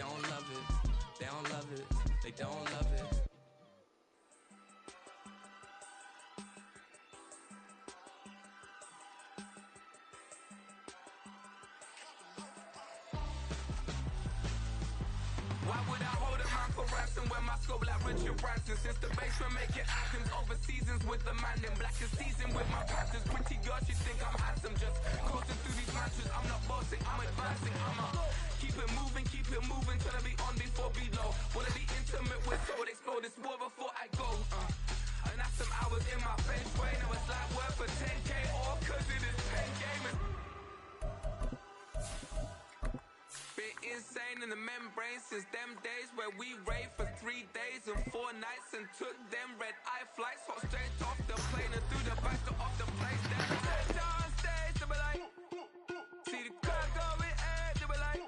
don't love it. They don't love it. They don't love it. Why would I hold a mouth for ransom when my scope like Richard Branson? Since the basement making items over seasons with the man in black is seasoned with my passions. Pretty girl, she think I'm handsome. Just coasting through these matches. I'm not bossing, I'm advancing. I'ma keep it moving, trying to be on before below. Wanna be intimate with soul, explode this war before I go. And that's some hours in my bench way. Now it's like worth for 10K off, cause it is pen gaming. Insane in the membrane since them days where we raved for 3 days and 4 nights and took them red eye flights, hot straight off the plane and through the back door of the place. Then take on stage, they were like, see the crowd going, they were like.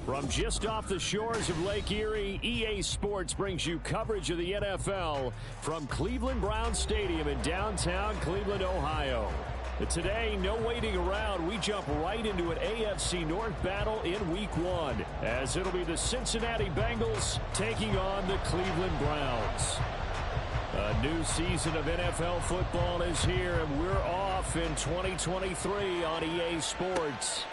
From just off the shores of Lake Erie, EA Sports brings you coverage of the NFL from Cleveland Browns Stadium in downtown Cleveland, Ohio. Today, no waiting around. We jump right into an AFC North battle in Week 1, as it'll be the Cincinnati Bengals taking on the Cleveland Browns. A new season of NFL football is here, and we're off in 2023 on EA Sports.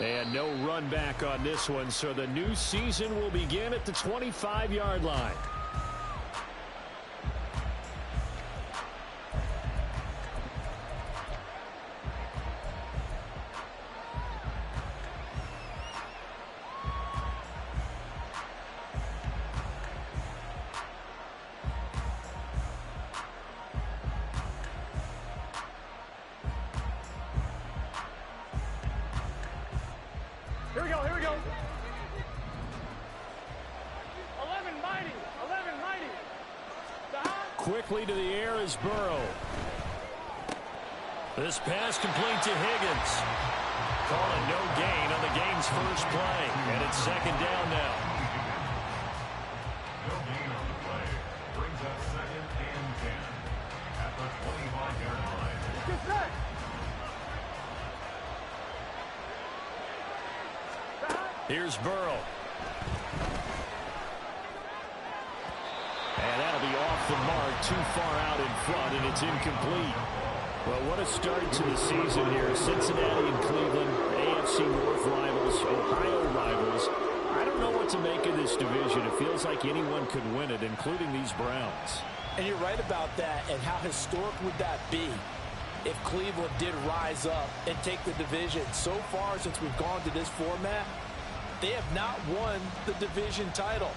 And no run back on this one, so the new season will begin at the 25-yard line. Here we go. 11 mighty. Quickly to the air is Burrow. This pass complete to Higgins. Calling no gain on the game's first play. And it's second down now. No gain on the play. Brings up second and 10 at the 25-yard line. Get set. Here's Burrow. And that'll be off the mark, too far out in front, and it's incomplete. Well, what a start to the season here. Cincinnati and Cleveland, AFC North rivals, Ohio rivals. I don't know what to make of this division. It feels like anyone could win it, including these Browns. And you're right about that, and how historic would that be if Cleveland did rise up and take the division? So far, since we've gone to this format, they have not won the division title.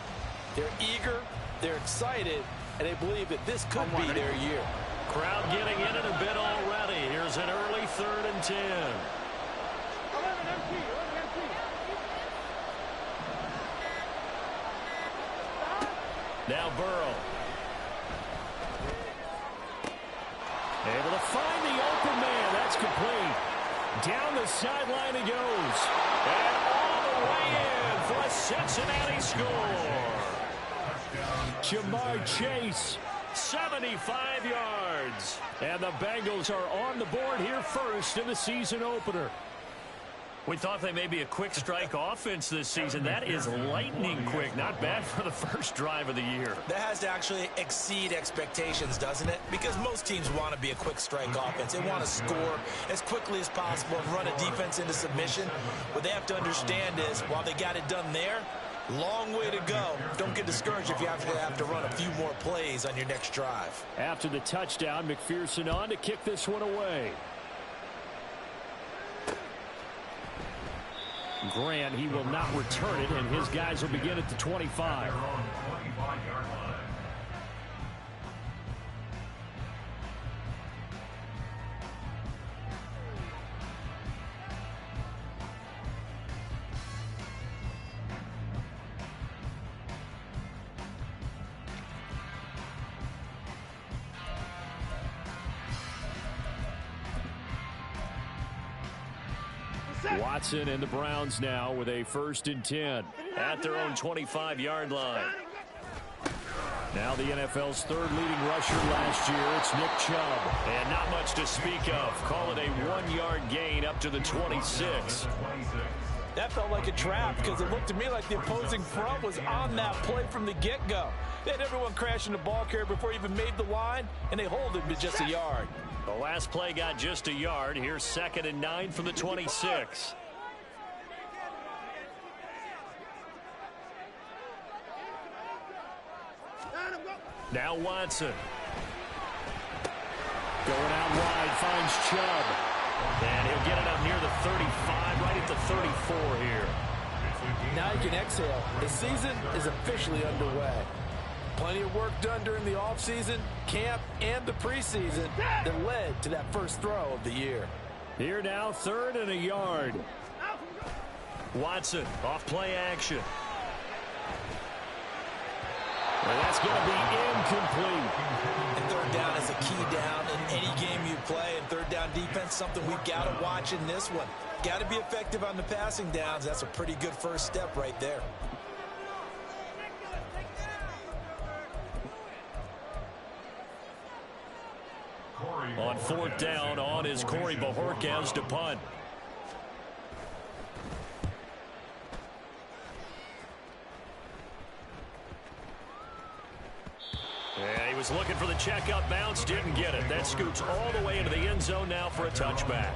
They're eager, they're excited, and they believe that this could be their year. Crowd getting in it a bit already. Here's an early 3rd and 10. 11 empty. Now Burrow. Able to find the open man. That's complete. Down the sideline he goes. And all the way in for a Cincinnati score. Jamar Chase, 75 yards. And the Bengals are on the board here first in the season opener. We thought they may be a quick strike offense this season. That is lightning quick. Not bad for the first drive of the year. That has to actually exceed expectations, doesn't it? Because most teams want to be a quick strike offense. They want to score as quickly as possible and run a defense into submission. What they have to understand is, while they got it done there, long way to go. Don't get discouraged if you have to run a few more plays on your next drive. After the touchdown, McPherson on to kick this one away. Grant, he will not return it, and his guys will begin at the 25. Watson and the Browns now with a 1st and 10 at their own 25-yard line. Now the NFL's third leading rusher last year, it's Nick Chubb. And not much to speak of. Call it a 1-yard gain up to the 26. That felt like a trap because it looked to me like the opposing front was on that play from the get-go. They had everyone crashing the ball carrier before he even made the line, and they hold him to just a yard. The last play got just a yard. Here's 2nd and 9 from the 26. Now Watson. Going out wide, finds Chubb. And he'll get it up near the 35, right at the 34 here. Now you can exhale. The season is officially underway. Plenty of work done during the offseason, camp, and the preseason that led to that first throw of the year. Here now, 3rd and a yard. Watson, off play action. And that's going to be incomplete. And 3rd down is a key down in any game you play. And 3rd down defense, something we've got to watch in this one. Got to be effective on the passing downs. That's a pretty good first step right there. On 4th down, on is Corey Bojorquez to punt. And he was looking for the checkup bounce, didn't get it. That scoots all the way into the end zone now for a touchback.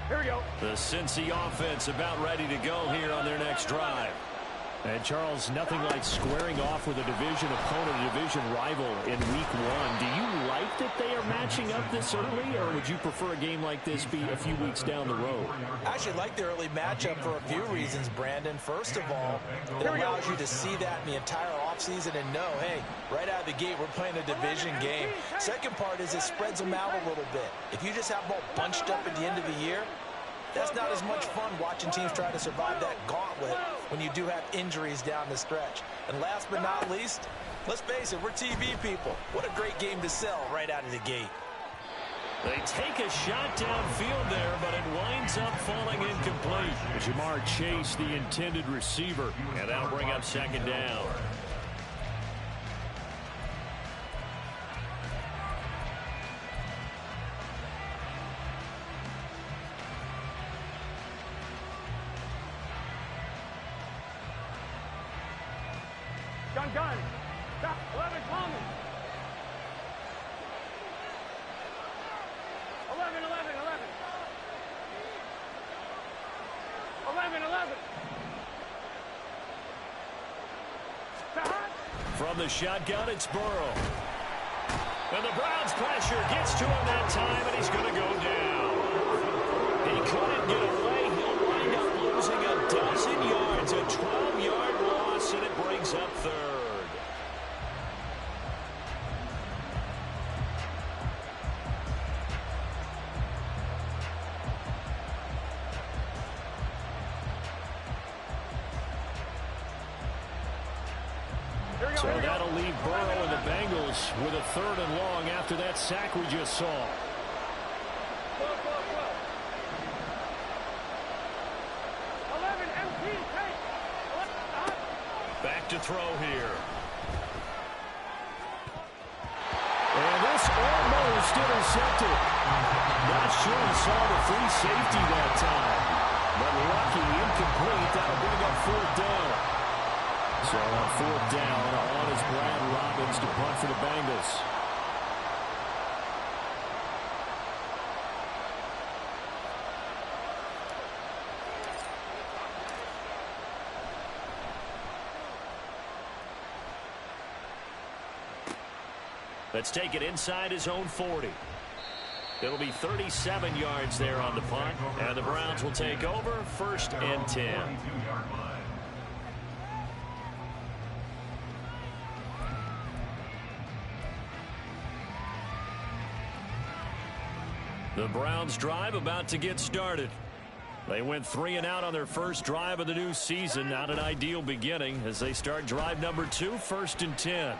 Here we go. The Cincy offense about ready to go here on their next drive. And, Charles, nothing like squaring off with a division opponent, a division rival in Week 1. Do you like that they are matching up this early, or would you prefer a game like this be a few weeks down the road? I actually like the early matchup for a few reasons, Brandon. First of all, it allows you to see that in the entire offseason and know, hey, right out of the gate, we're playing a division game. Second part is it spreads them out a little bit. If you just have them all bunched up at the end of the year, that's not as much fun watching teams try to survive that gauntlet when you do have injuries down the stretch. And last but not least, let's face it, we're TV people. What a great game to sell right out of the gate. They take a shot downfield there, but it winds up falling incomplete. Jamar Chase, the intended receiver, and that'll bring up 2nd down. Gun. Stop. 11 coming. 11. 11. From the shotgun, it's Burrow. And the Browns pressure gets to him that time, and he's going to go down. He couldn't get away. He'll wind up losing a dozen yards, a 12-yard loss, and it brings up 3rd. So that'll leave Burrow and the Bengals with a 3rd and long after that sack we just saw. Back to throw here. And this almost intercepted. Not sure he saw the free safety that time. But lucky, incomplete. That'll bring up 4th down. So on 4th down, on is Brad Robbins to punt for the Bengals. Let's take it inside his own 40. It'll be 37 yards there on the punt, and the Browns will take over 1st and 10. The Browns drive about to get started. They went 3 and out on their first drive of the new season. Not an ideal beginning as they start drive number 2, 1st and 10.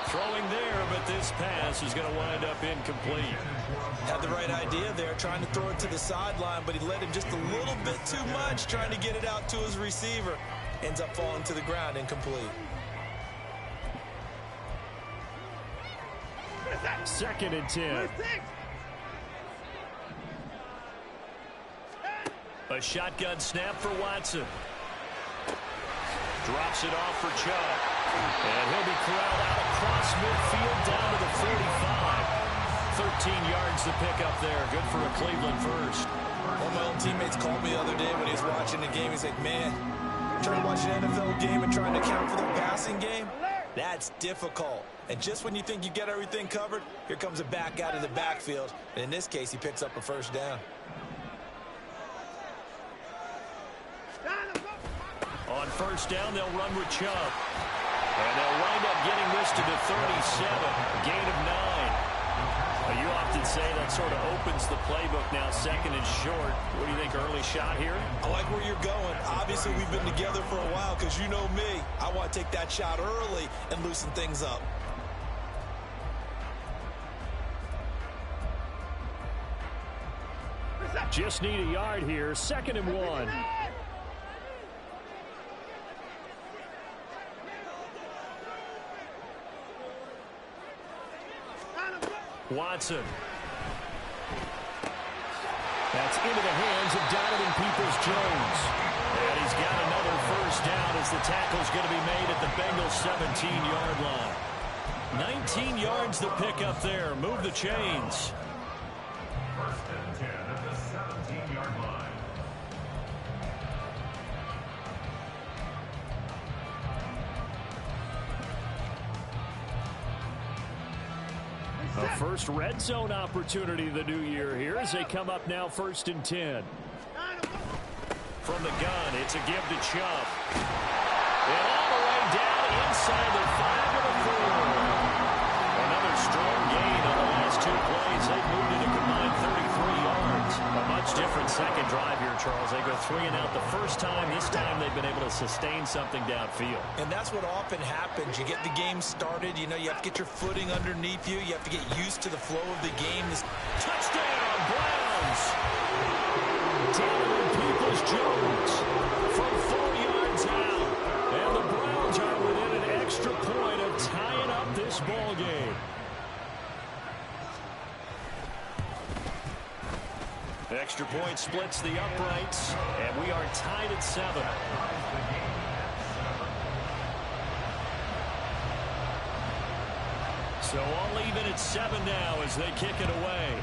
Throwing there, but this pass is going to wind up incomplete. Had the right idea there, trying to throw it to the sideline, but he let him just a little bit too much, trying to get it out to his receiver. Ends up falling to the ground, incomplete. 2nd and 10. A shotgun snap for Watson. Drops it off for Chubb. And he'll be corralled out across midfield down to the 45. 13 yards to pick up there. Good for a Cleveland first. One of my own teammates called me the other day when he was watching the game. He's like, man, trying to watch an NFL game and trying to account for their passing game, that's difficult. And just when you think you get everything covered, here comes a back out of the backfield. And in this case, he picks up a first down. On first down, they'll run with Chubb. And they'll wind up getting this to the 37. Gain of 9. You often say that sort of opens the playbook now, 2nd and short. What do you think, early shot here? I like where you're going. Obviously, we've been together for a while because you know me. I want to take that shot early and loosen things up. Just need a yard here. 2nd and 1. Watson. That's into the hands of Donovan Peoples-Jones. And he's got another first down as the tackle's going to be made at the Bengals 17-yard line. 19 yards to pick up there. Move the chains. 1st and 10 at the 17-yard line. A first red zone opportunity the new year here as they come up now 1st and 10. From the gun, it's a give to Chubb. And all the way down inside the 5 of the 4. Another strong gain on the last 2 plays. They've moved it a combined 33 yards. A much different second drive here, Charles. They go 3 and out the first time. This time they've been able to sustain something downfield. And that's what often happens. You get the game started. You know, you have to get your footing underneath you. You have to get used to the flow of the game. Touchdown, Browns! Donovan Peoples-Jones from 4 yards out. And the Browns are within an extra point of tying up this ball game. Extra point splits the uprights, and we are tied at 7. So all even at 7 now as they kick it away.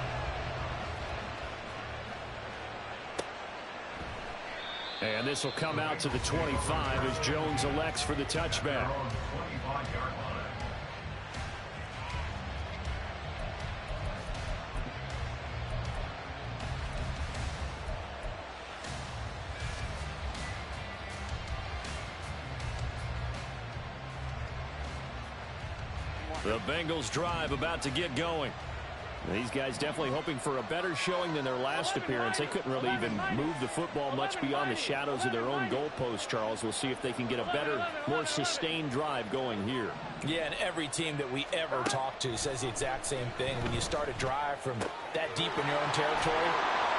And this will come out to the 25 as Jones elects for the touchback. The Bengals drive about to get going. These guys definitely hoping for a better showing than their last appearance. They couldn't really even move the football much beyond the shadows of their own goalpost, Charles. We'll see if they can get a better, more sustained drive going here. Yeah, and every team that we ever talk to says the exact same thing. When you start a drive from that deep in your own territory,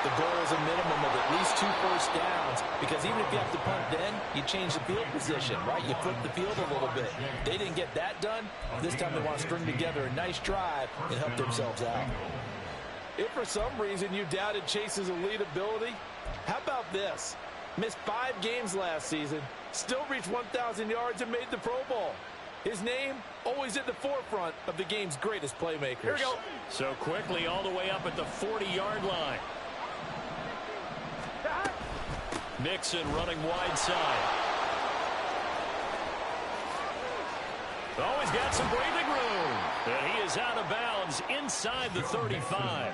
the goal is a minimum of at least 2 first downs, because even if you have to punt then, you change the field position, right? You flip the field a little bit. They didn't get that done. This time they want to string together a nice drive and help themselves out. If for some reason you doubted Chase's elite ability, how about this? Missed 5 games last season, still reached 1,000 yards and made the Pro Bowl. His name always at the forefront of the game's greatest playmakers. Here we go. So quickly all the way up at the 40-yard line. Mixon running wide side. Oh, he's got some breathing room. And he is out of bounds inside the 35.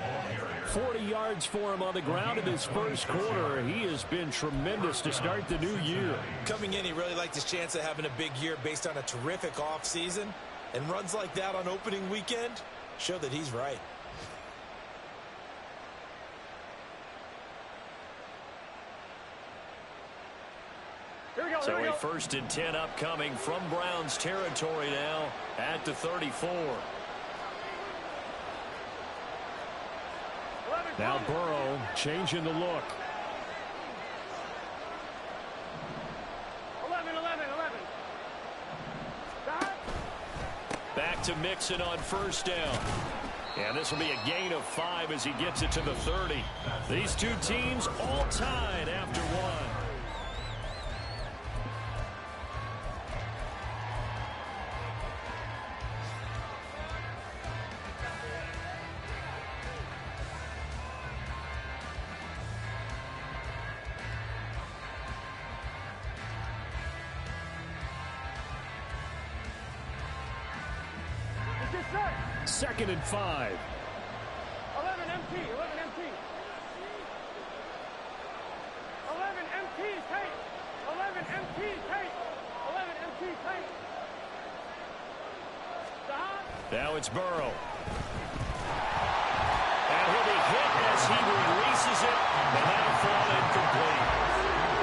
40 yards for him on the ground in his first quarter. He has been tremendous to start the new year. Coming in, he really liked his chance of having a big year based on a terrific offseason. And runs like that on opening weekend show that he's right. Here So a 1st and 10 upcoming from Browns territory now at the 34. Now Burrow changing the look. 11. Back to Mixon on 1st down. And this will be a gain of 5 as he gets it to the 30. These two teams all tied after one. Second and 5. 11 empty. 11 empty, Tate. 11 empty, Tate. Now it's Burrow. And he'll be hit as he releases it. And that'll fall incomplete.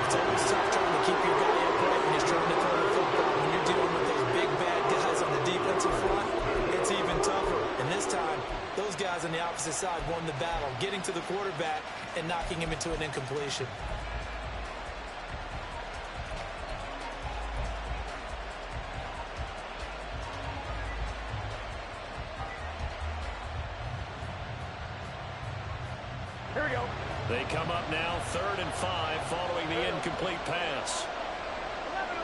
It's always tough trying to keep your guy upright when he's trying to throw the football. When you're dealing with those big bad guys on the defensive front, it's even tougher. And this time, those guys on the opposite side won the battle, getting to the quarterback and knocking him into an incompletion. Here we go. They come up now 3rd and 5 following the incomplete pass. 11.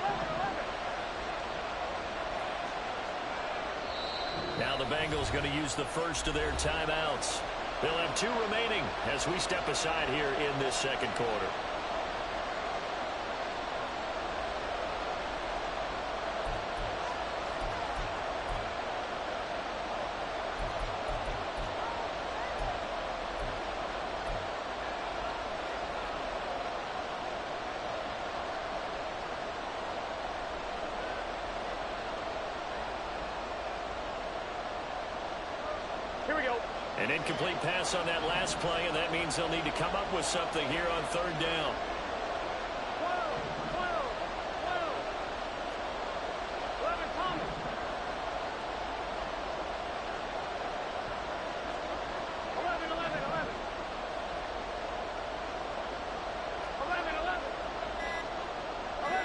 Now the Bengals going to use the first of their timeouts. They'll have 2 remaining as we step aside here in this second quarter. Here we go. An incomplete pass on that last play, and that means they'll need to come up with something here on 3rd down. 12. 11 Thomas.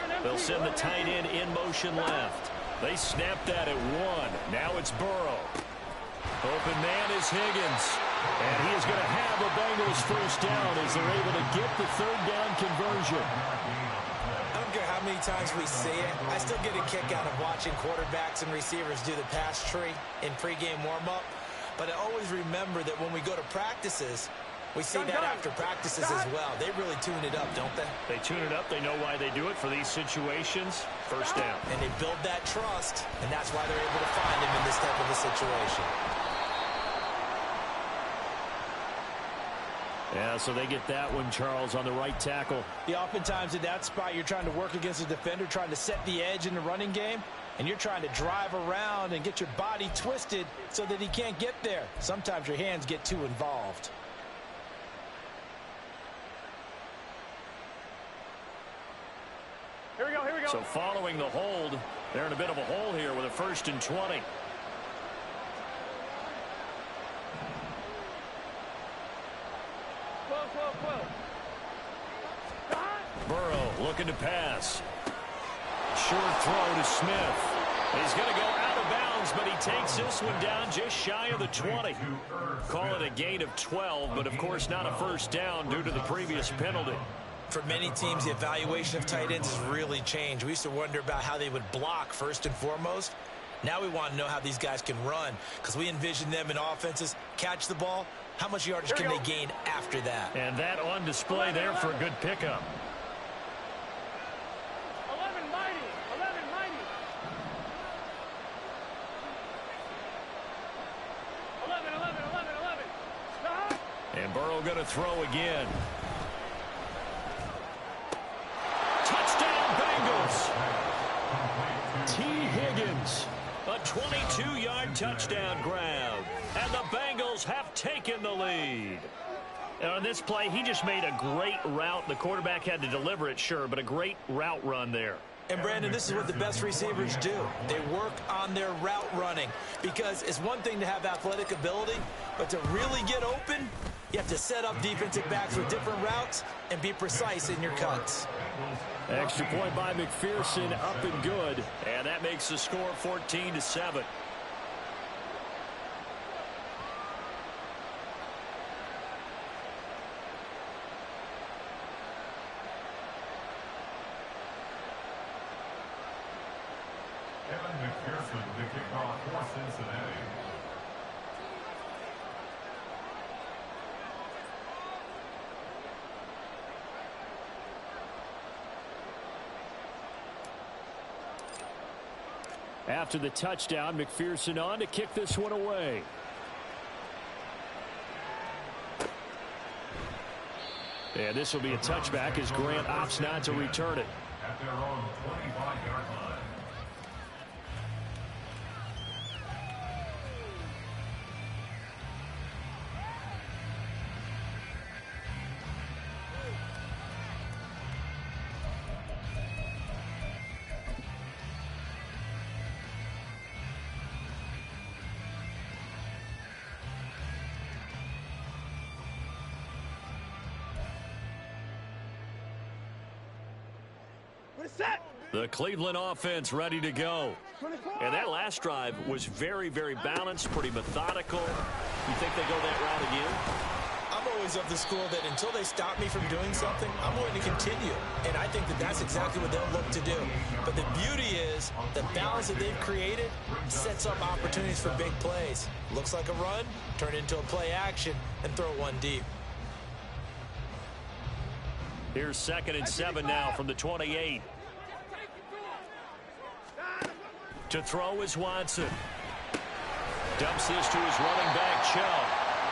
11. They'll send the tight end in motion left. They snap that at 1. Now it's Burrow. Open man is Higgins. And he is going to have a Bengals 1st down as they're able to get the 3rd down conversion. I don't care how many times we see it. I still get a kick out of watching quarterbacks and receivers do the pass tree in pregame warm-up. But I always remember that when we go to practices, we see that after practices as well. They really tune it up, don't they? They tune it up. They know why they do it for these situations. 1st down. And they build that trust, and that's why they're able to find him in this type of a situation. Yeah, so they get that one, Charles, on the right tackle. Yeah, oftentimes in that spot, you're trying to work against a defender, trying to set the edge in the running game, and you're trying to drive around and get your body twisted so that he can't get there. Sometimes your hands get too involved. Here we go. So following the hold, they're in a bit of a hole here with a 1st and 20. Burrow looking to pass. Short throw to Smith. He's going to go out of bounds, but he takes this one down just shy of the 20. Call it a gain of 12, but of course not a 1st down due to the previous penalty. For many teams, the evaluation of tight ends has really changed. We used to wonder about how they would block first and foremost. Now we want to know how these guys can run, because we envision them in offenses catch the ball. How much yardage can they gain after that? And that on display there for a good pickup. 11 mighty. 11 mighty. 11. Stop. And Burrow going to throw again. Touchdown Bengals. T. Higgins. A 22-yard touchdown grab. And the Bengals have taken the lead. And on this play, he just made a great route. The quarterback had to deliver it, sure, but a great route run there. And, Brandon, this is what the best receivers do. They work on their route running because it's one thing to have athletic ability, but to really get open, you have to set up defensive backs with different routes and be precise in your cuts. Extra point by McPherson, up and good. And that makes the score 14-7. McPherson to kick off for Cincinnati. After the touchdown, McPherson on to kick this one away. And this will be a touchback as Grant opts not to return it. At their own 25-yard line. The Cleveland offense ready to go. And that last drive was very, very balanced, pretty methodical. You think they go that route again? I'm always of the school that until they stop me from doing something, I'm going to continue. And I think that that's exactly what they'll look to do. But the beauty is the balance that they've created sets up opportunities for big plays. Looks like a run, turn it into a play action, and throw one deep. Here's 2nd and 7 now from the 28. To throw is Watson. Dumps this to his running back, Chubb.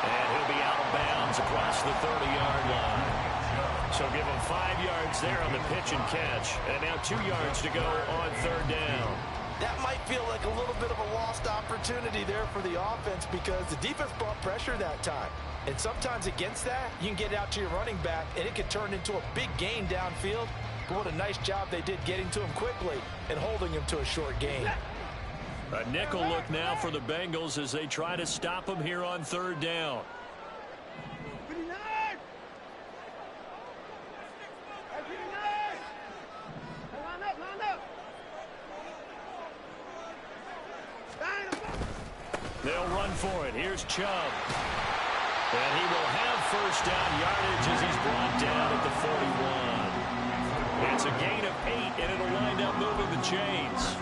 And he'll be out of bounds across the 30-yard line. So give him 5 yards there on the pitch and catch. And now 2 yards to go on 3rd down. That might feel like a little bit of a lost opportunity there for the offense because the defense brought pressure that time. And sometimes against that, you can get it out to your running back, and it can turn into a big gain downfield. But what a nice job they did getting to him quickly and holding him to a short gain. A nickel look now for the Bengals as they try to stop him here on 3rd down. They'll run for it. Here's Chubb. And he will have 1st down yardage as he's brought down at the 41. It's a gain of 8, and it'll wind up moving the chains.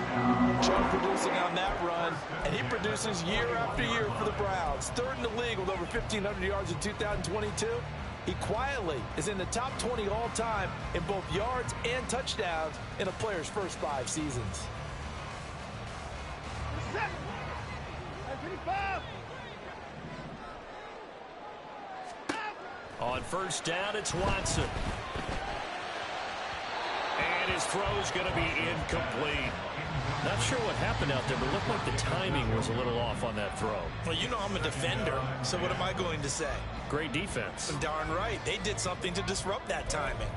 Chubb producing on that run, and he produces year after year for the Browns. 3rd in the league with over 1,500 yards in 2022. He quietly is in the top 20 all-time in both yards and touchdowns in a player's first 5 seasons. On 1st down, it's Watson. And his throw's going to be incomplete. Not sure what happened out there, but it looked like the timing was a little off on that throw. Well, you know I'm a defender, so what am I going to say? Great defense. Darn right. They did something to disrupt that timing.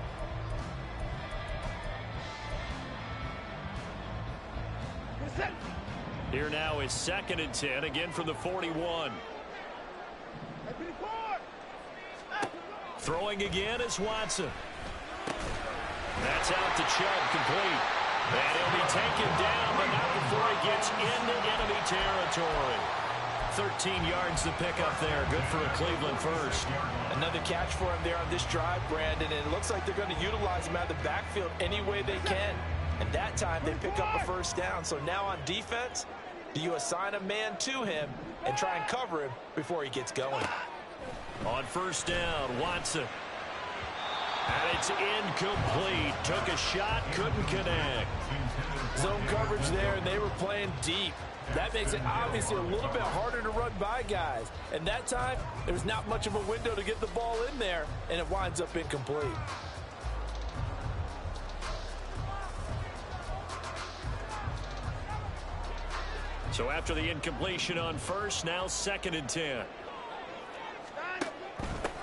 Here now is 2nd and 10, again from the 41. Throwing again is Watson. That's out to Chubb, complete. And he'll be taken down, but not before he gets into enemy territory. 13 yards to pick up there. Good for a Cleveland first. Another catch for him there on this drive, Brandon, and it looks like they're going to utilize him out of the backfield any way they can. And that time they pick up a 1st down. So now on defense, do you assign a man to him and try and cover him before he gets going? On 1st down, Watson. And it's incomplete. Took a shot, couldn't connect. Zone coverage there, and they were playing deep. That makes it obviously a little bit harder to run by guys. And that time, there was not much of a window to get the ball in there, and it winds up incomplete. So after the incompletion on 1st, now 2nd and 10.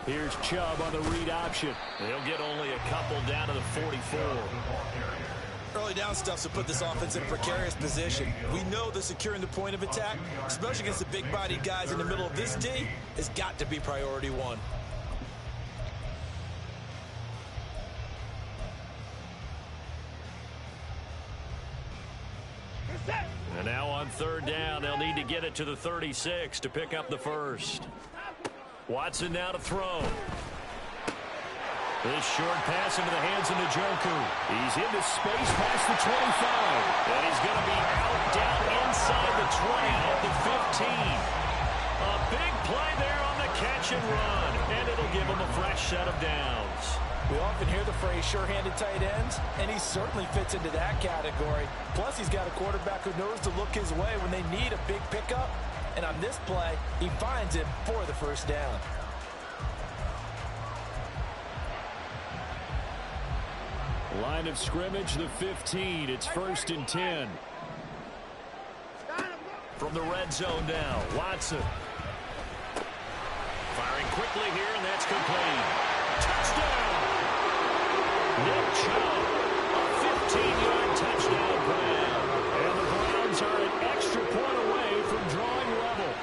Here's Chubb on the read option. They'll get only a couple down to the 44. Early down stuff to put this offense in a precarious position. We know that securing the point of attack, especially against the big-bodied guys in the middle of this D, has got to be priority one. And now on third down, they'll need to get it to the 36 to pick up the first. Watson now to throw. This short pass into the hands of Njoku. He's into space past the 25. And he's going to be out down inside the 20 at the 15. A big play there on the catch and run. And it'll give him a fresh set of downs. We often hear the phrase sure-handed tight ends, and he certainly fits into that category. Plus, he's got a quarterback who knows to look his way when they need a big pickup. And on this play, he finds him for the first down. Line of scrimmage, the 15. It's 1st and 10. From the red zone now, Watson. Firing quickly here, and that's complete. Touchdown! Nick Chubb, a 15-yard touchdown grab. And the Browns are an extra point away from drawing level.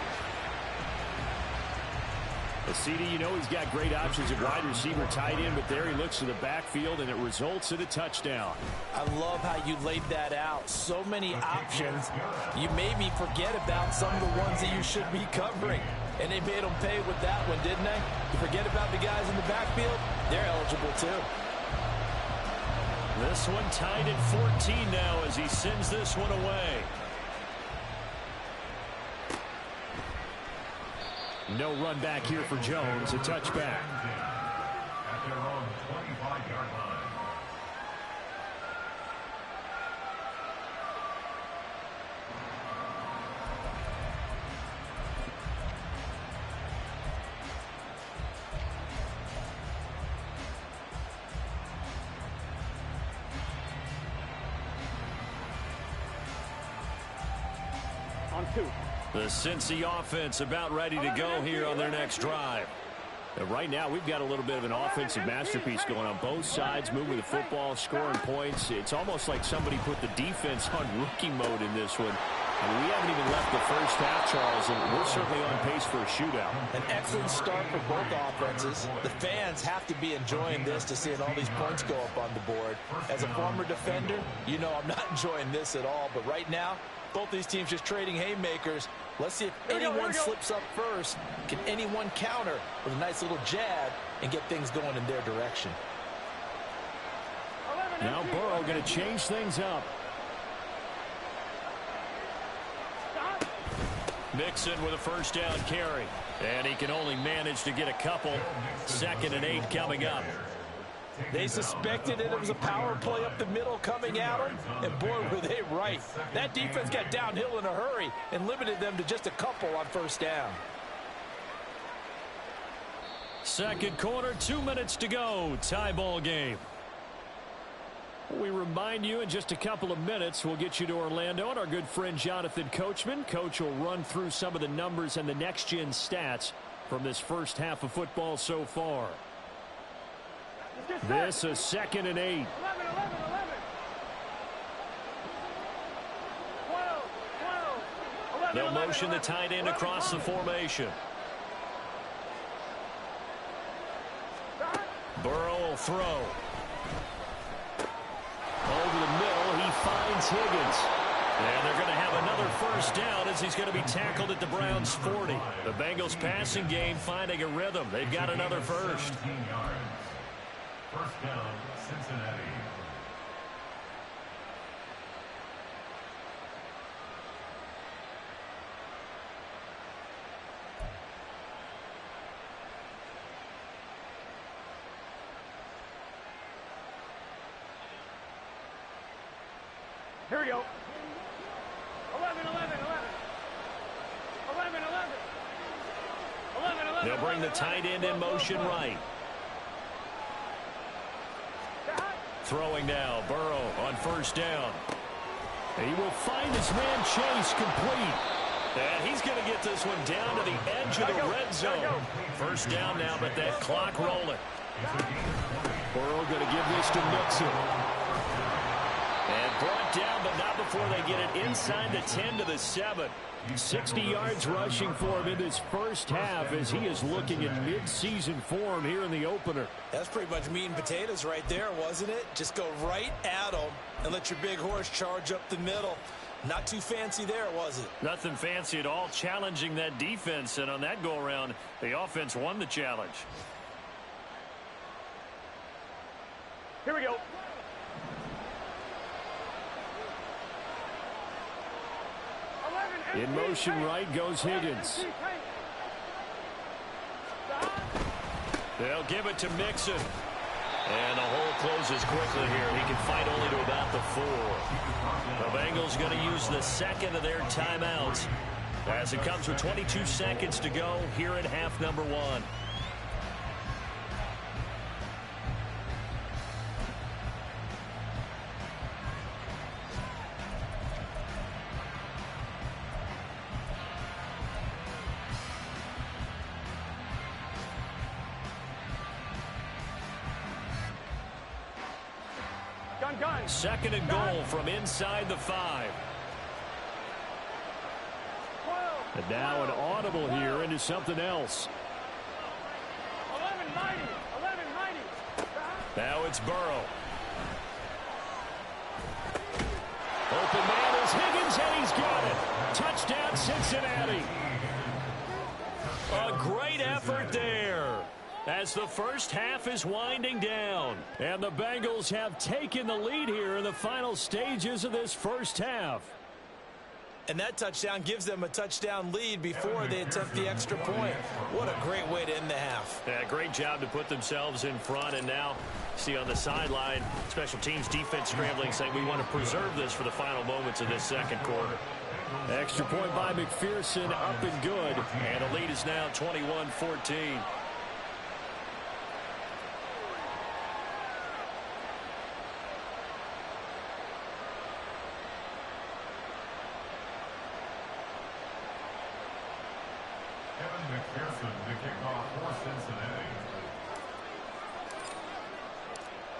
CD, you know he's got great options at wide receiver, tight end, but there he looks to the backfield, and it results in a touchdown. I love how you laid that out. So many options. You made me forget about some of the ones that you should be covering. And they made them pay with that one, didn't they? You forget about the guys in the backfield, they're eligible too. This one tied at 14 now as he sends this one away. No run back here for Jones, a touchback. At their own 25-yard line. On 2. The Cincy offense about ready to go here on their next drive. And right now, we've got a little bit of an offensive masterpiece going on both sides, moving the football, scoring points. It's almost like somebody put the defense on rookie mode in this one. I mean, we haven't even left the first half, Charles, and we're certainly on pace for a shootout. An excellent start for both offenses. The fans have to be enjoying this to seeing all these points go up on the board. As a former defender, you know I'm not enjoying this at all. But right now, both these teams just trading haymakers. Let's see if anyone slips up first. Can anyone counter with a nice little jab and get things going in their direction? Now Burrow going to change things up. Mixon with a first down carry. And he can only manage to get a couple. 2nd and 8 coming up. They suspected it was a power play up the middle coming at them, and boy, were they right. That defense got downhill in a hurry and limited them to just a couple on first down. Second quarter, 2 minutes to go. Tie ball game. We remind you in just a couple of minutes, we'll get you to Orlando and our good friend Jonathan Coachman. Coach will run through some of the numbers and the next-gen stats from this first half of football so far. This is 2nd and 8. 11, 11, 11. 12, 12. 11, They'll 11, motion 11, the tight end across the formation. Burrow will throw. Over the middle, he finds Higgins. And they're going to have another first down as he's going to be tackled at the Browns' 40. The Bengals passing game finding a rhythm. They've got another first. 17 yards. First down, Cincinnati. Here we go. 11, 11, 11. 11, 11. 11, 11. They'll bring the tight end in motion right. Throwing now, Burrow on first down. He will find his man Chase complete. And he's going to get this one down to the edge of the red zone. First down now, but that clock rolling. Burrow going to give this to Mixon. And brought down, but not before they get it inside the 10 to the 7. 60 yards rushing for him in this first half as he is looking in mid-season form here in the opener. That's pretty much meat and potatoes right there, wasn't it? Just go right at him and let your big horse charge up the middle. Not too fancy there, was it? Nothing fancy at all, challenging that defense, and on that go-around, the offense won the challenge. Here we go. In motion right goes Higgins. They'll give it to Mixon. And the hole closes quickly here. He can fight only to about the 4. The Bengals going to use the second of their timeouts as it comes with 22 seconds to go here at half number 1. Second and goal from inside the 5. And now an audible here into something else. 1190. Now it's Burrow. Open man is Higgins, and he's got it. Touchdown, Cincinnati. A great effort there as the first half is winding down. And the Bengals have taken the lead here in the final stages of this first half. And that touchdown gives them a touchdown lead before they attempt the extra point. What a great way to end the half. Yeah, great job to put themselves in front. And now, see on the sideline, special teams defense scrambling, saying we want to preserve this for the final moments of this second quarter. Extra point by McPherson, up and good. And the lead is now 21-14. McPherson to kick off for Cincinnati.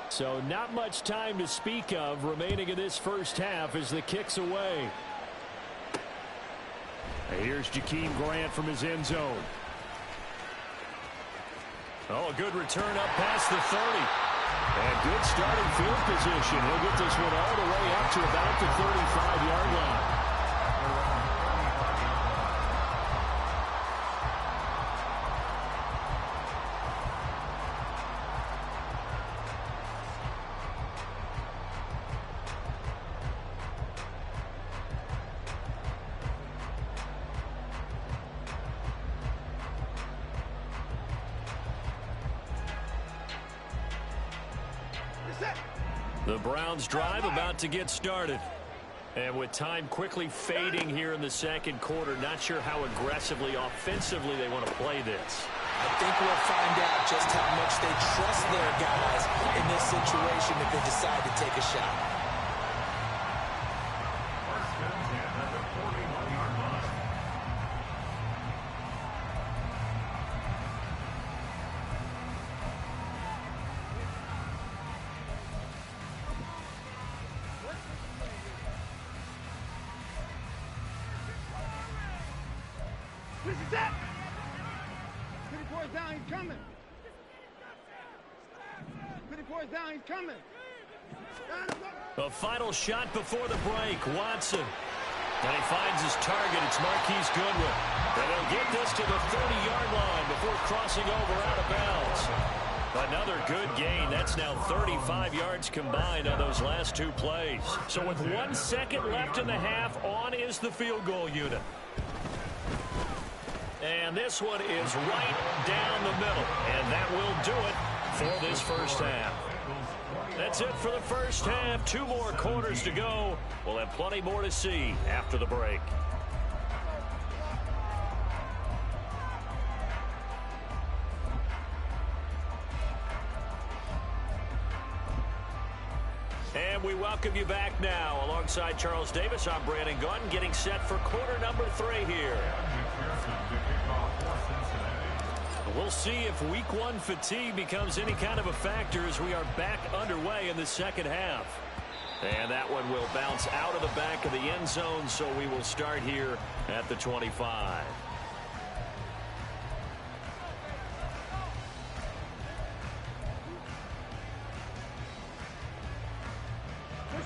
So not much time to speak of remaining in this first half as the kick's away. Here's Jakeem Grant from his end zone. Oh, a good return up past the 30. And good starting field position. He'll get this one all the way up to about the 35-yard line. The Browns drive about to get started. And with time quickly fading here in the second quarter, not sure how aggressively, offensively they want to play this. I think we'll find out just how much they trust their guys in this situation if they decide to take a shot. First and 10 at the 41-yard line. A final shot before the break. Watson. And he finds his target. It's Marquise Goodwin. And he'll get this to the 30-yard line before crossing over out of bounds. Another good gain. That's now 35 yards combined on those last two plays. So with 1 second left in the half, on is the field goal unit. And this one is right down the middle. And that will do it for this first half. That's it for the first half. 2 more quarters to go. We'll have plenty more to see after the break. And we welcome you back now. Alongside Charles Davis, I'm Brandon Gunn, getting set for quarter number 3 here. We'll see if week 1 fatigue becomes any kind of a factor as we are back underway in the second half. And that one will bounce out of the back of the end zone, so we will start here at the 25.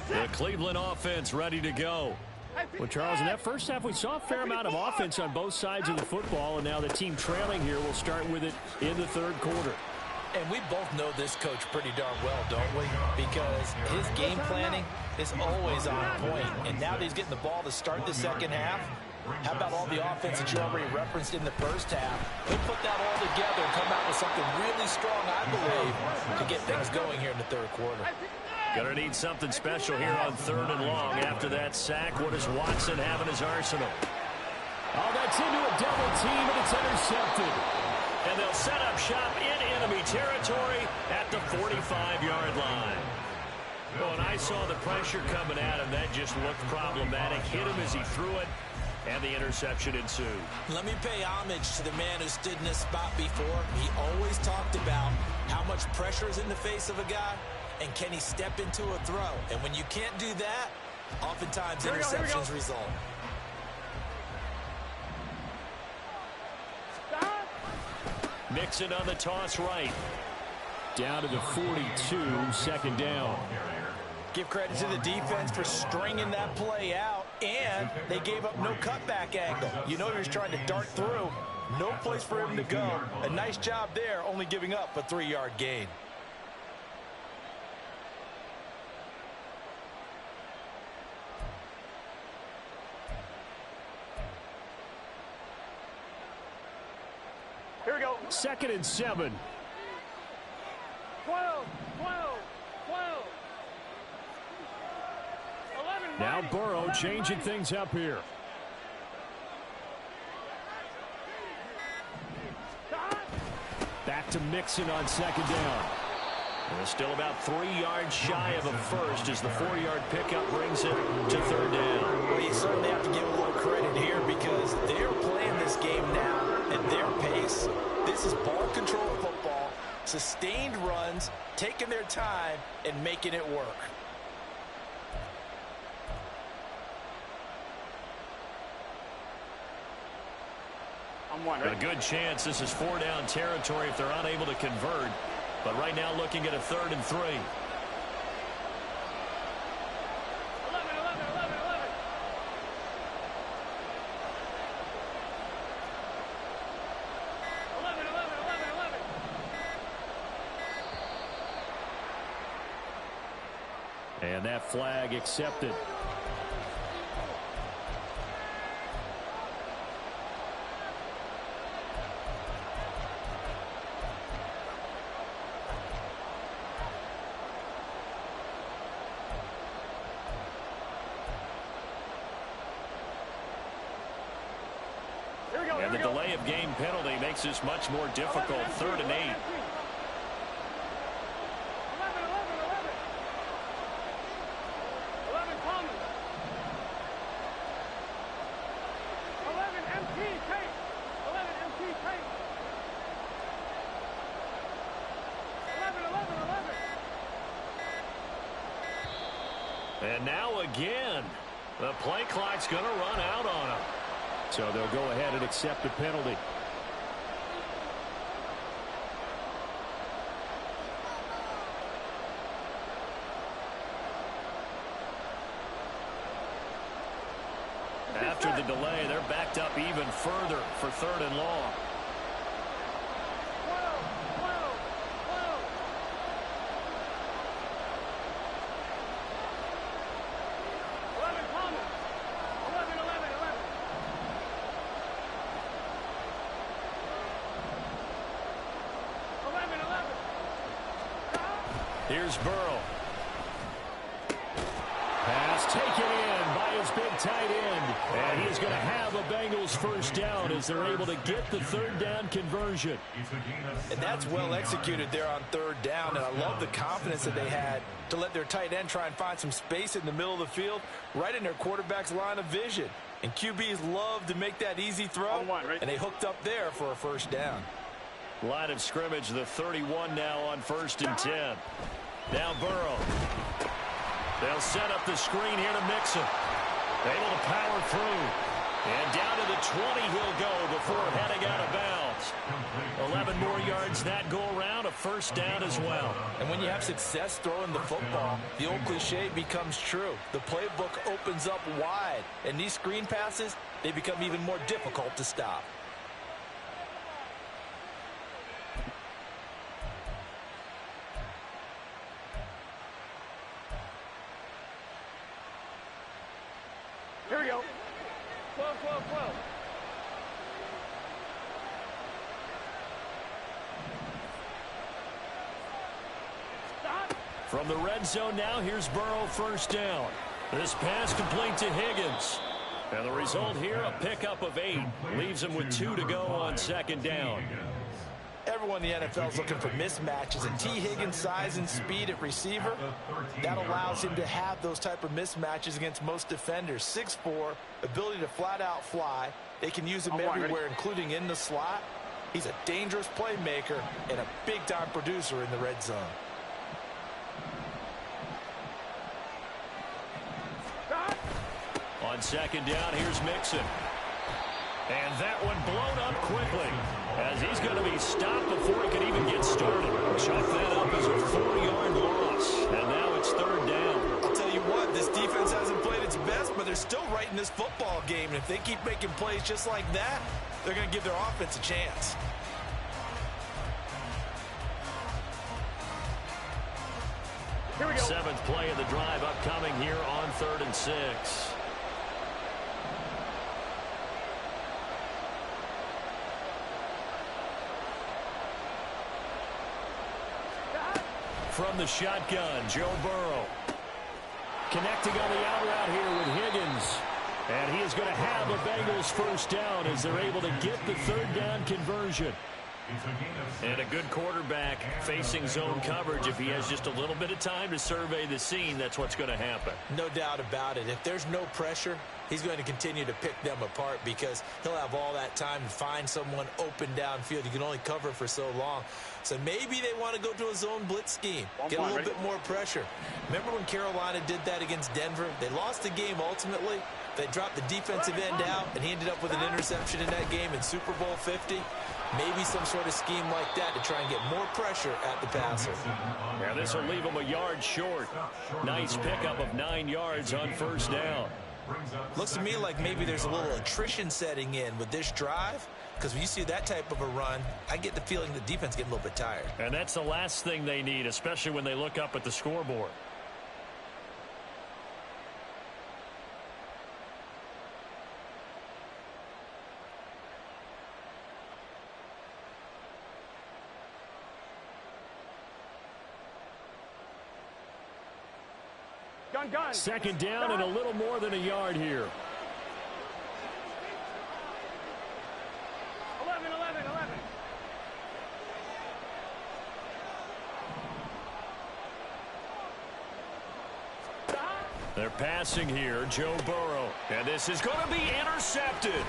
The Cleveland offense ready to go. Well, Charles, in that first half, we saw a fair amount of offense on both sides of the football, and now the team trailing here will start with it in the third quarter. And we both know this coach pretty darn well, don't we? Because his game planning is always on point. And now that he's getting the ball to start the second half, how about all the offense that you already referenced in the first half? He'll put that all together and come out with something really strong, I believe, to get things going here in the third quarter. Gonna need something special here on 3rd and long. After that sack, what does Watson have in his arsenal? Oh, that's into a double team, and it's intercepted. And they'll set up shop in enemy territory at the 45-yard line. Well, when I saw the pressure coming at him, that just looked problematic. Hit him as he threw it, and the interception ensued. Let me pay homage to the man who stood in this spot before. He always talked about how much pressure is in the face of a guy, and can he step into a throw? And when you can't do that, oftentimes interceptions result. Mixon on the toss right. Down to the 42, second down. Give credit to the defense for stringing that play out, and they gave up no cutback angle. You know he was trying to dart through. No place for him to go. A nice job there, only giving up a 3-yard gain. Here we go. 2nd and 7. 12, 12, 12. 11, Now 9, Burrow 11, changing 9. things up here. Back to Mixon on 2nd down. And still about 3 yards shy of a first as the 4-yard pickup brings it to 3rd down. Well, you certainly have to give a little credit here because they're playing this game now at their pace. This is ball control football, sustained runs, taking their time, and making it work. I'm wondering. A good chance this is 4-down territory if they're unable to convert. But right now looking at a 3rd and 3. 11, 11, 11, 11. 11, 11, 11, 11. And that flag accepted. And the delay of game penalty makes this much more difficult. 3rd and 8. 11, 11, 11. 11 Thomas. 11 MT Tate. 11 MT Tate. 11, 11, 11. And now again, the play clock's going to run out on them. So they'll go ahead and accept the penalty. After the delay, they're backed up even further for 3rd and long. 12, 12, 12. 11 Thomas. 11, 11, 11. 11, 11. Here's Burrow. Pass taken in by his big tight end. And he is going to have a Bengals first down as they're able to get the third down conversion. And that's well executed there on third down. And I love the confidence that they had to let their tight end try and find some space in the middle of the field, right in their quarterback's line of vision. And QBs love to make that easy throw, and they hooked up there for a first down. Line of scrimmage, the 31 now on 1st and 10. Now Burrow. They'll set up the screen here to Mixon. Able to power through. And down to the 20 he'll go before heading out of bounds. 11 more yards that go around, a first down as well. And when you have success throwing the football, the old cliche becomes true. The playbook opens up wide. And these screen passes, they become even more difficult to stop. Here we go. 12, 12, 12. Stop. From the red zone now, here's Burrow first down. This pass complete to Higgins. And the result here, a pickup of 8. Leaves him with 2 to go on second down. Everyone in the NFL is looking for mismatches, and T. Higgins' size and speed at receiver, that allows him to have those type of mismatches against most defenders. 6'4", ability to flat-out fly. They can use him everywhere, including in the slot. He's a dangerous playmaker and a big-time producer in the red zone. On second down, here's Mixon. And that one blown up quickly as he's going to be stopped before he can even get started. Chalk that up as a 4-yard loss. And now it's third down. I'll tell you what, this defense hasn't played its best, but they're still right in this football game. And if they keep making plays just like that, they're going to give their offense a chance. Here we go. 7th play of the drive upcoming here on 3rd and 6. From the shotgun, Joe Burrow. Connecting on the out route here with Higgins. And he is going to have a Bengals first down as they're able to get the third down conversion. And a good quarterback facing zone coverage. If he has just a little bit of time to survey the scene, that's what's going to happen. No doubt about it. If there's no pressure, he's going to continue to pick them apart because he'll have all that time to find someone open downfield. You can only cover for so long. So maybe they want to go to a zone blitz scheme, get a little bit more pressure. Remember when Carolina did that against Denver? They lost the game ultimately. They dropped the defensive end out, and he ended up with an interception in that game in Super Bowl 50. Maybe some sort of scheme like that to try and get more pressure at the passer. Yeah, this will leave him a yard short. Nice pickup of 9 yards on first down. Looks to me like maybe there's a little attrition setting in with this drive, because when you see that type of a run, I get the feeling the defense getting a little bit tired. And that's the last thing they need, especially when they look up at the scoreboard. Gun. Second down and a little more than a yard here. 11. They're passing here, Joe Burrow. And this is going to be intercepted.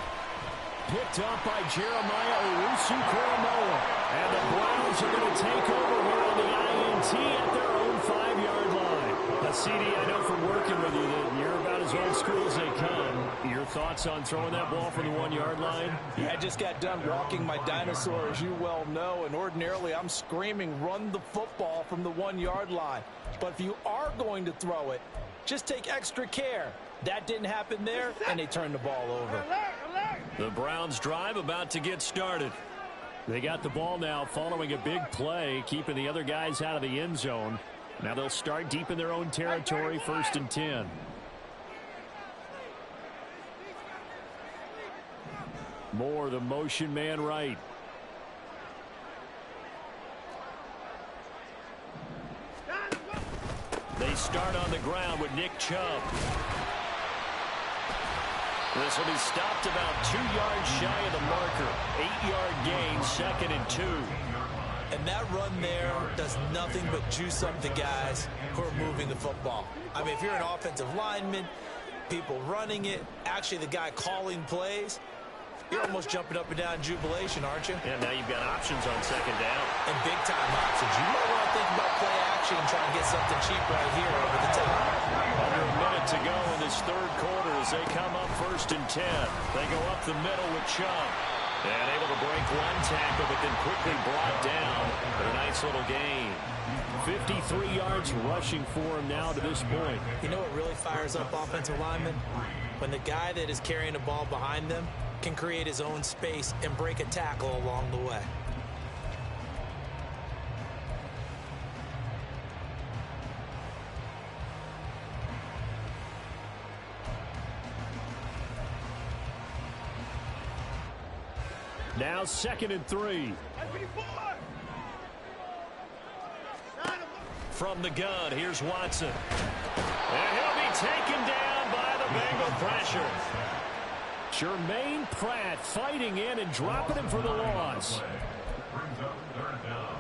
Picked up by Jeremiah Owusu-Koramoah. And the Browns are going to take over here on the INT at their own 5-yard line. Now, CD, I know from working with you that you're about as old school as they come. Your thoughts on throwing that ball from the 1-yard line? Yeah, I just got done walking my dinosaur, as you well know, and ordinarily I'm screaming, run the football from the 1-yard line. But if you are going to throw it, just take extra care. That didn't happen there, and they turned the ball over. The Browns drive about to get started. They got the ball now following a big play, keeping the other guys out of the end zone. Now they'll start deep in their own territory, 1st and 10. Moore, the motion man right. They start on the ground with Nick Chubb. This will be stopped about 2 yards shy of the marker. 8-yard gain, 2nd and 2. And that run there does nothing but juice up the guys who are moving the football. I mean, if you're an offensive lineman, people running it, actually the guy calling plays, you're almost jumping up and down in jubilation, aren't you? And now you've got options on 2nd down. And big-time options. You might want to think about play action and try and get something cheap right here over the top. Under a minute to go in this 3rd quarter as they come up 1st and 10. They go up the middle with Chubb. And able to break one tackle, but then quickly brought down. But a nice little gain. 53 yards rushing for him now to this point. You know what really fires up offensive linemen? When the guy that is carrying the ball behind them can create his own space and break a tackle along the way. Now 2nd and 3. From the gun, here's Watson. And he'll be taken down by the Bengal pressure. Jermaine Pratt fighting in and dropping him for the loss. Brings up 3rd down.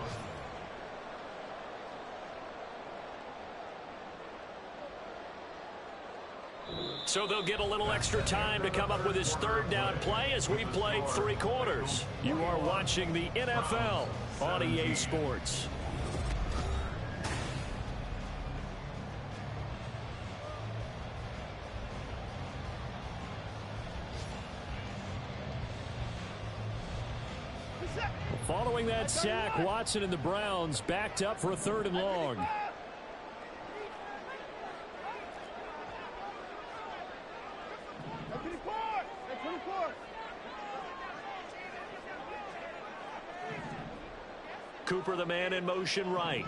So they'll get a little extra time to come up with his 3rd down play as we played 3 quarters. You are watching the NFL on EA Sports. Following that sack, Watson and the Browns backed up for a 3rd and long. Cooper, the man in motion right.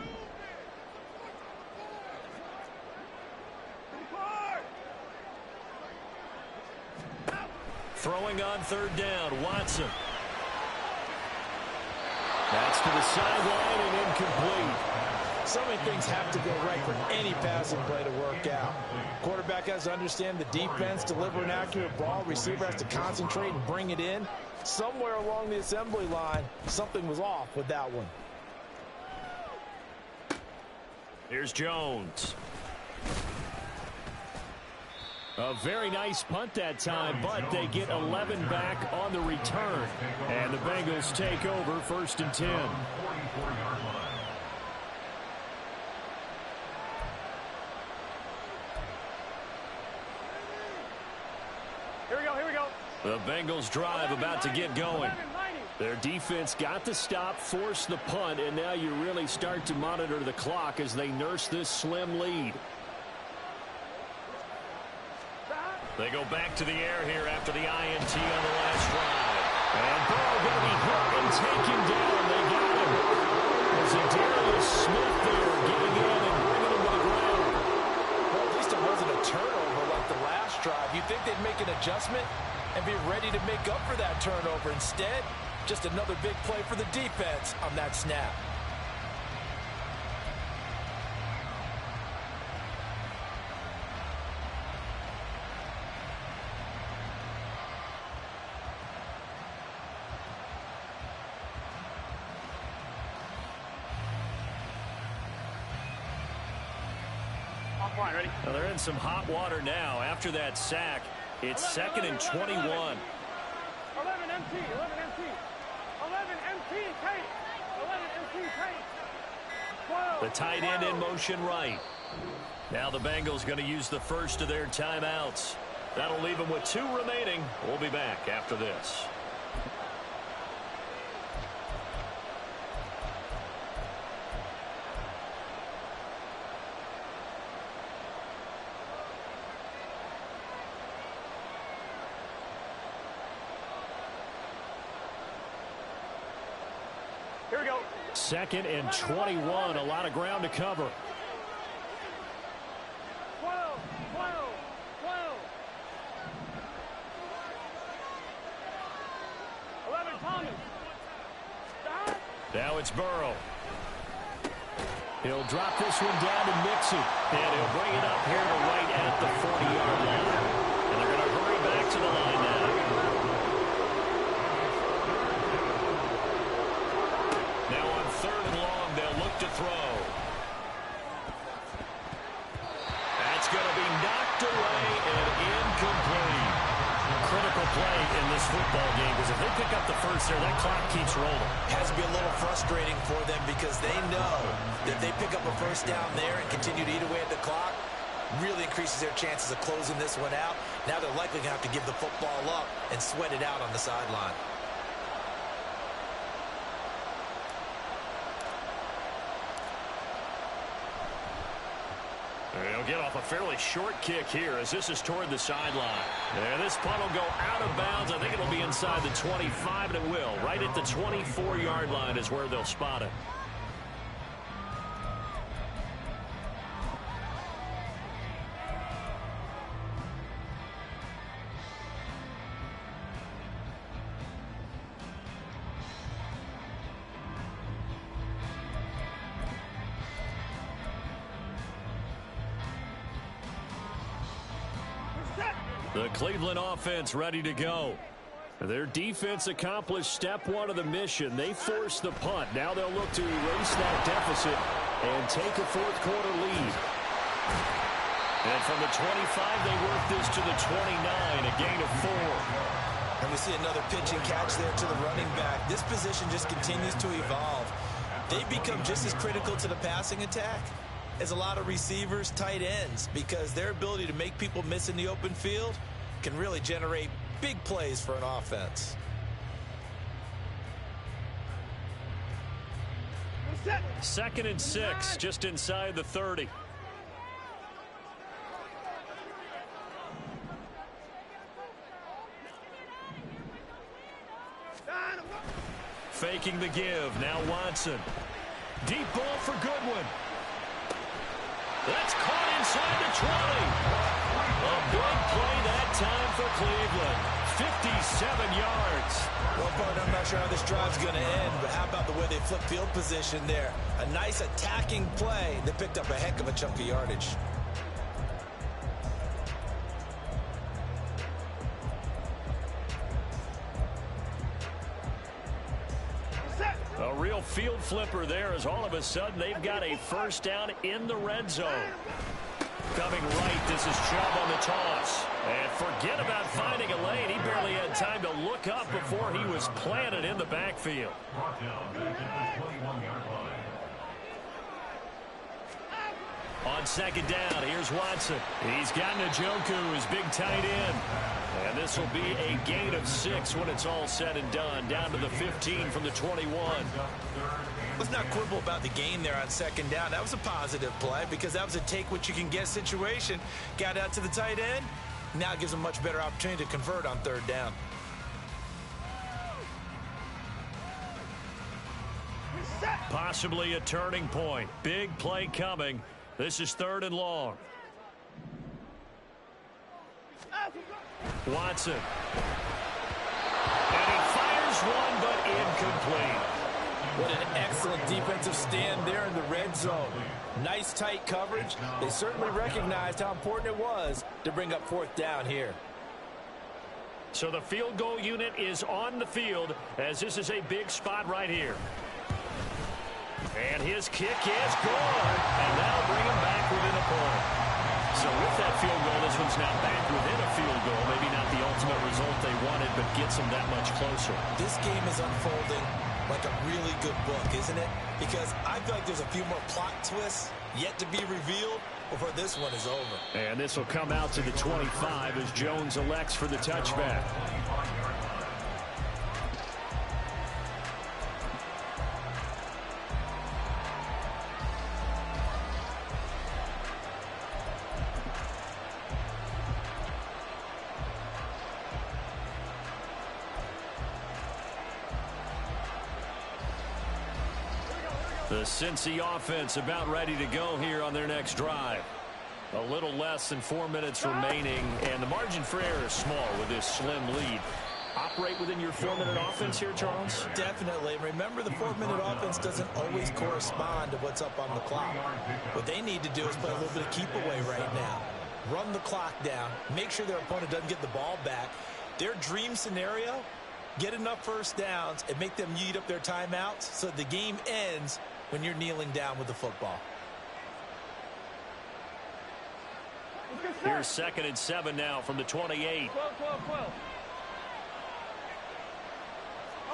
Throwing on 3rd down, Watson. That's to the sideline and incomplete. So many things have to go right for any passing play to work out. Quarterback has to understand the defense, deliver an accurate ball. Receiver has to concentrate and bring it in. Somewhere along the assembly line, something was off with that one. Here's Jones. A very nice punt that time, but they get 11 back on the return. And the Bengals take over 1st and 10. 44-yard line. Here we go. The Bengals drive about to get going. Their defense got the stop, forced the punt, and now you really start to monitor the clock as they nurse this slim lead. They go back to the air here after the INT on the last drive. And Burrow going to be hit and taken down. They got him. There's a Darius Smith there getting in and bringing him to the ground. Well, at least it wasn't a turnover like the last drive. You'd think they'd make an adjustment and be ready to make up for that turnover. Instead, just another big play for the defense on that snap. Ready? Well, they're in some hot water now. After that sack, it's 2nd and 21. 11 MT, 11 MT. 11 MT, Kate. 11 MT, Kate. 12. The tight end in motion right. Now the Bengals going to use the first of their timeouts. That'll leave them with 2 remaining. We'll be back after this. Here we go. 2nd and 21. A lot of ground to cover. 12, 12, 12. 11 Thomas. Stop. Now it's Burrow. He'll drop this one down to Mixon. And he'll bring it up here to right at the 40-yard line. And they're going to hurry back back to the line now. Now on 3rd and long, they'll look to throw. That's going to be knocked away and incomplete. Critical play in this football game, because if they pick up the first there, that clock keeps rolling. Has to be a little frustrating for them because they know that they pick up a first down there and continue to eat away at the clock, really increases their chances of closing this one out. Now they're likely going to have to give the football up and sweat it out on the sideline. They'll get off a fairly short kick here as this is toward the sideline. And this punt will go out of bounds. I think it'll be inside the 25, and it will. Right at the 24-yard line is where they'll spot it. The Cleveland offense ready to go. Their defense accomplished step 1 of the mission. They forced the punt. Now they'll look to erase that deficit and take a 4th quarter lead. And from the 25, they work this to the 29, a gain of 4. And we see another pitch and catch there to the running back. This position just continues to evolve. They become just as critical to the passing attack as a lot of receivers, tight ends, because their ability to make people miss in the open field can really generate big plays for an offense. Second and 6, just inside the 30. Faking the give, now Watson. Deep ball for Goodwin. That's caught inside the 20. A big play that time for Cleveland. 57 yards. Well, partner, I'm not sure how this drive's going to end, but how about the way they flip field position there? A nice attacking play that picked up a heck of a chunk of yardage. A real field flipper there as all of a sudden they've got a first down in the red zone. Coming right, this is Chubb on the toss. And forget about finding a lane. He barely had time to look up before he was planted in the backfield. On 2nd down, here's Watson. He's got Njoku, his big tight end. And this will be a gain of 6 when it's all said and done. Down to the 15 from the 21. Let's not quibble about the gain there on 2nd down. That was a positive play because that was a take-what-you-can-get situation. Got out to the tight end. Now it gives them a much better opportunity to convert on 3rd down. Possibly a turning point. Big play coming. This is 3rd and long. Watson. And he fires one, but incomplete. What an excellent defensive stand there in the red zone. Nice tight coverage. They certainly recognized how important it was to bring up 4th down here. So the field goal unit is on the field as this is a big spot right here. And his kick is good. And that'll bring him back within a point. So with that field goal, this one's now back within a field goal. Maybe not the ultimate result they wanted, but gets them that much closer. This game is unfolding like a really good book, isn't it? Because I feel like there's a few more plot twists yet to be revealed before this one is over. And this will come out to the 25 as Jones elects for the touchback. The Cincy offense about ready to go here on their next drive. A little less than 4 minutes remaining, and the margin for error is small with this slim lead. Operate within your 4-minute offense here, Charles? Definitely. Remember, the 4-minute offense doesn't always correspond to what's up on the clock. What they need to do is play a little bit of keep away right now. run the clock down, make sure their opponent doesn't get the ball back. Their dream scenario, get enough first downs and make them eat up their timeouts so the game ends when you're kneeling down with the football. Here's 2nd and 7 now from the 28. 12.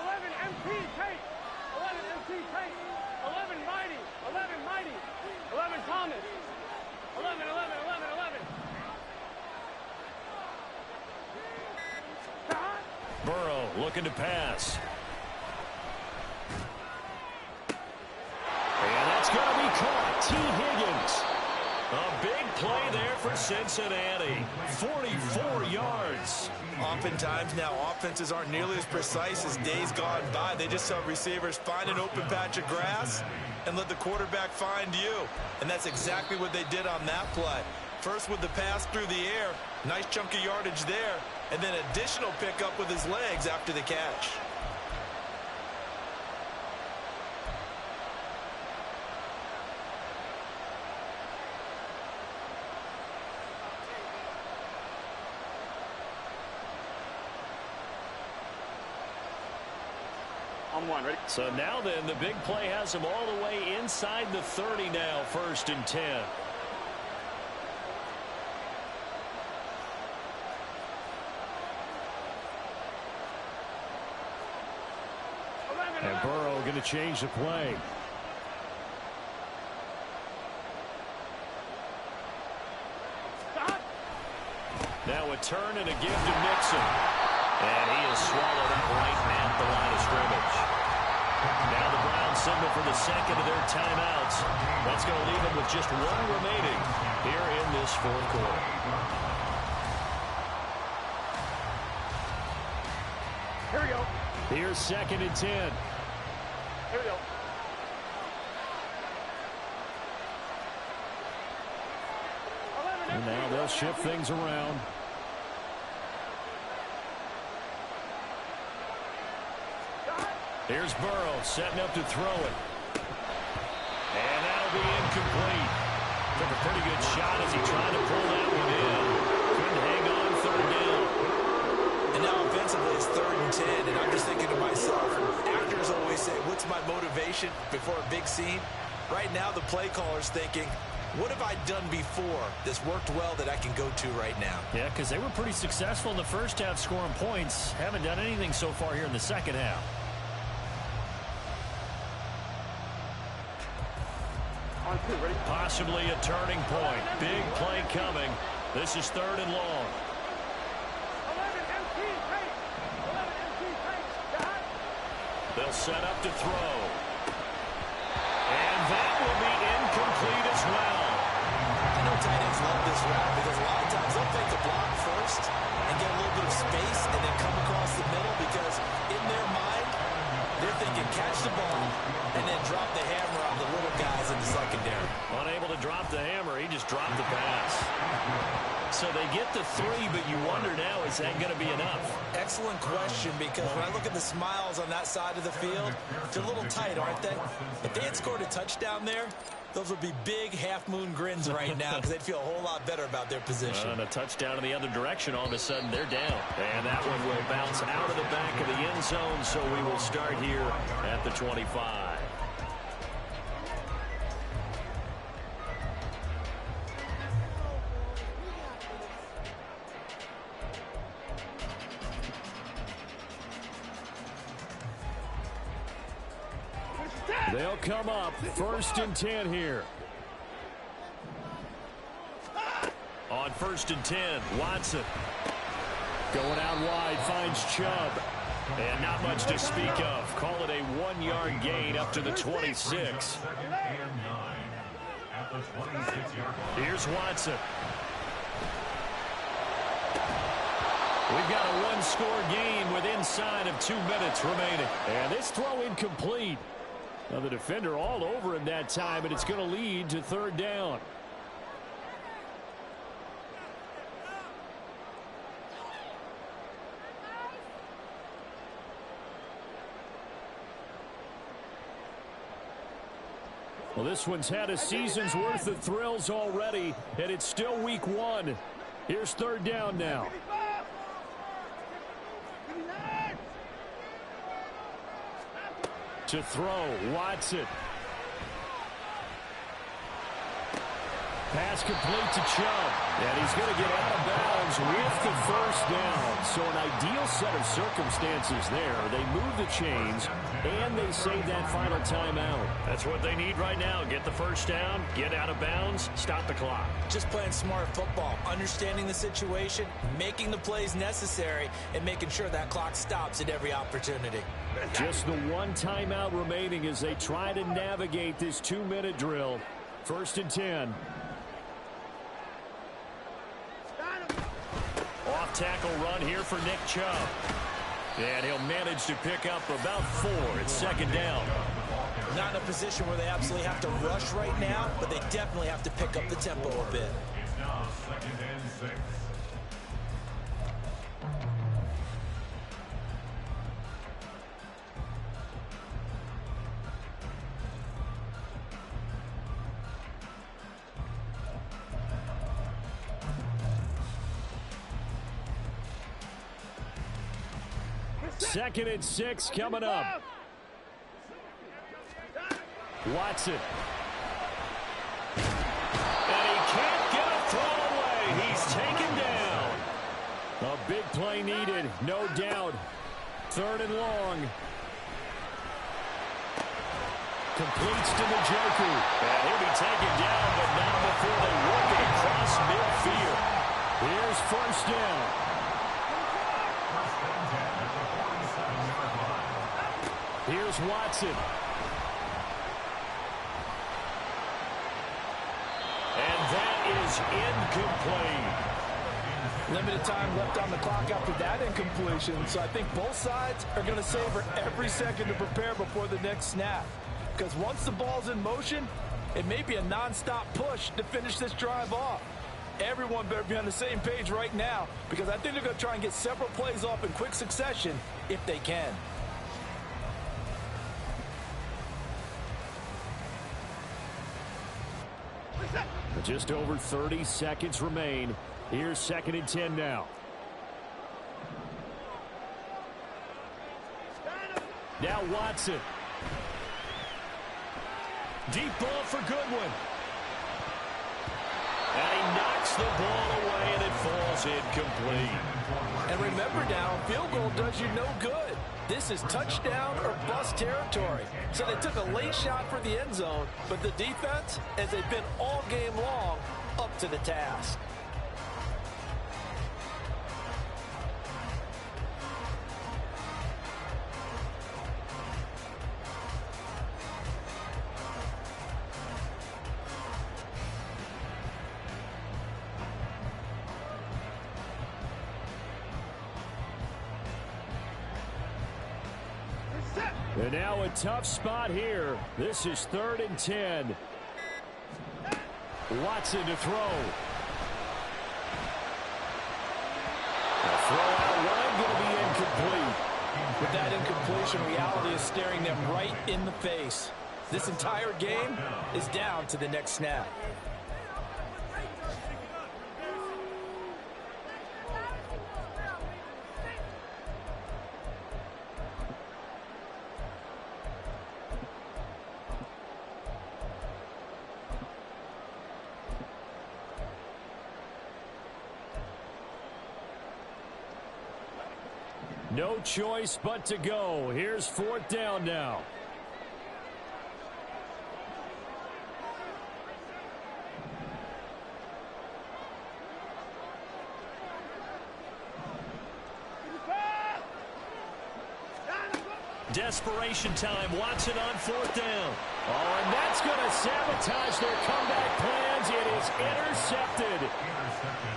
11 MT Tate. 11 MT Tate. 11 Mighty. 11 Mighty. 11 Thomas. 11. Burrow looking to pass. And that's going to be caught. T. Higgins. A big play there for Cincinnati. 44 yards. Oftentimes now offenses aren't nearly as precise as days gone by. They just tell receivers, find an open patch of grass and let the quarterback find you. And that's exactly what they did on that play. First with the pass through the air, nice chunk of yardage there, and then additional pickup with his legs after the catch. On one, ready? So now then, the big play has him all the way inside the 30 now, 1st and 10. And Burrow going to change the play. Stop. Now a turn and a give to Mixon. And he is swallowed up right at the line of scrimmage. Now the Browns signal for the 2nd of their timeouts. That's going to leave them with just 1 remaining here in this 4th quarter. Here we go. Here's 2nd and 10. Here we go. And now they'll shift things around. Here's Burrow setting up to throw it. And that'll be incomplete. Took a pretty good shot as he tried to pull that one in. Couldn't hang on 3rd down. And now offensively it's 3rd and 10, and I'm just thinking to myself, actors always say, what's my motivation before a big scene? Right now the play caller's thinking, what have I done before that's worked well that I can go to right now? Yeah, because they were pretty successful in the first half scoring points. Haven't done anything so far here in the second half. On 2, ready? Possibly a turning point. Big play coming. This is 3rd and long. 11 MT Tate. 11 MT Tate. Got. They'll set up to throw. And that will be incomplete as well. I know tight ends love this route because a lot of times they'll take the block first and get a little bit of space and then come across the middle because in their mind, they're thinking catch the ball and then drop the hammer on the little guys in the secondary. Unable to drop the hammer, he just dropped the pass. So they get the 3, but you wonder now, is that going to be enough? Excellent question, because when I look at the smiles on that side of the field, they're a little tight, aren't they? If they had scored a touchdown there, those would be big half-moon grins right now because they'd feel a whole lot better about their position. And a touchdown in the other direction, all of a sudden they're down. And that one will bounce out of the back of the end zone, so we will start here at the 25. They'll come up 1st and 10 here. On 1st and 10, Watson. Going out wide, finds Chubb. And not much to speak of. Call it a 1-yard gain up to the 26. Here's Watson. We've got a 1-score game with inside of 2 minutes remaining. And this throw incomplete. Now the defender all over him that time, and it's going to lead to 3rd down. Well, this one's had a season's worth of thrills already, and it's still week 1. Here's 3rd down now. To throw, Watson. Pass complete to Chubb. And he's going to get out of bounds with the 1st down. So an ideal set of circumstances there. They move the chains, and they save that final timeout. That's what they need right now. Get the 1st down, get out of bounds, stop the clock. Just playing smart football, understanding the situation, making the plays necessary, and making sure that clock stops at every opportunity. Just the 1 timeout remaining as they try to navigate this 2-minute drill. 1st and 10. Off-tackle run here for Nick Chubb. And he'll manage to pick up about 4 at 2nd down. Not in a position where they absolutely have to rush right now, but they definitely have to pick up the tempo a bit. It's now 2nd and 6. Second and 6 coming up. Watson. And he can't get a throw away. He's taken down. A big play needed, no doubt. 3rd and long. Completes to Njoku. And he'll be taken down, but not before they work it across midfield. Here's 1st down. Here's Watson. And that is incomplete. Limited time left on the clock after that incompletion, so I think both sides are going to savor every second to prepare before the next snap. Because once the ball's in motion, it may be a non-stop push to finish this drive off. Everyone better be on the same page right now, because I think they're going to try and get several plays off in quick succession if they can. Just over 30 seconds remain. Here's 2nd and 10 now. Now Watson. Deep ball for Goodwin. And he knocks the ball away, and it falls incomplete. And remember now, field goal does you no good. This is touchdown or bust territory. So they took a late shot for the end zone, but the defense, as they've been all game long, up to the task. And now a tough spot here. This is 3rd and 10. Watson to throw. The throw out line going to be incomplete. With that incompletion, reality is staring them right in the face. This entire game is down to the next snap. No choice but to go. Here's 4th down now. Desperation time. Watson on 4th down. Oh, and that's going to sabotage their comeback plans. It is intercepted.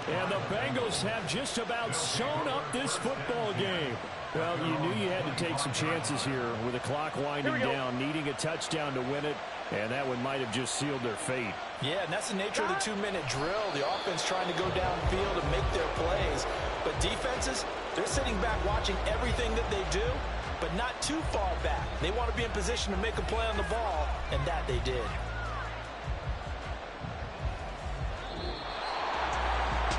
And the Bengals have just about sewn up this football game. Well, you knew you had to take some chances here with the clock winding down, needing a touchdown to win it, and that one might have just sealed their fate. Yeah, and that's the nature of the 2-minute drill. The offense trying to go downfield and make their plays. But defenses, they're sitting back watching everything that they do, but not too far back. They want to be in position to make a play on the ball, and that they did.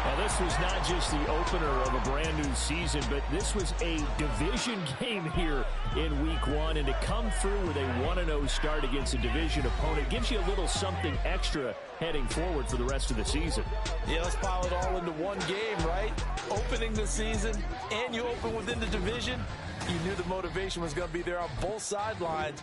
Now, this was not just the opener of a brand new season, but this was a division game here in week 1. And to come through with a 1-0 start against a division opponent gives you a little something extra heading forward for the rest of the season. Yeah, let's pile it all into one game, right? Opening the season, and you open within the division. You knew the motivation was going to be there on both sidelines.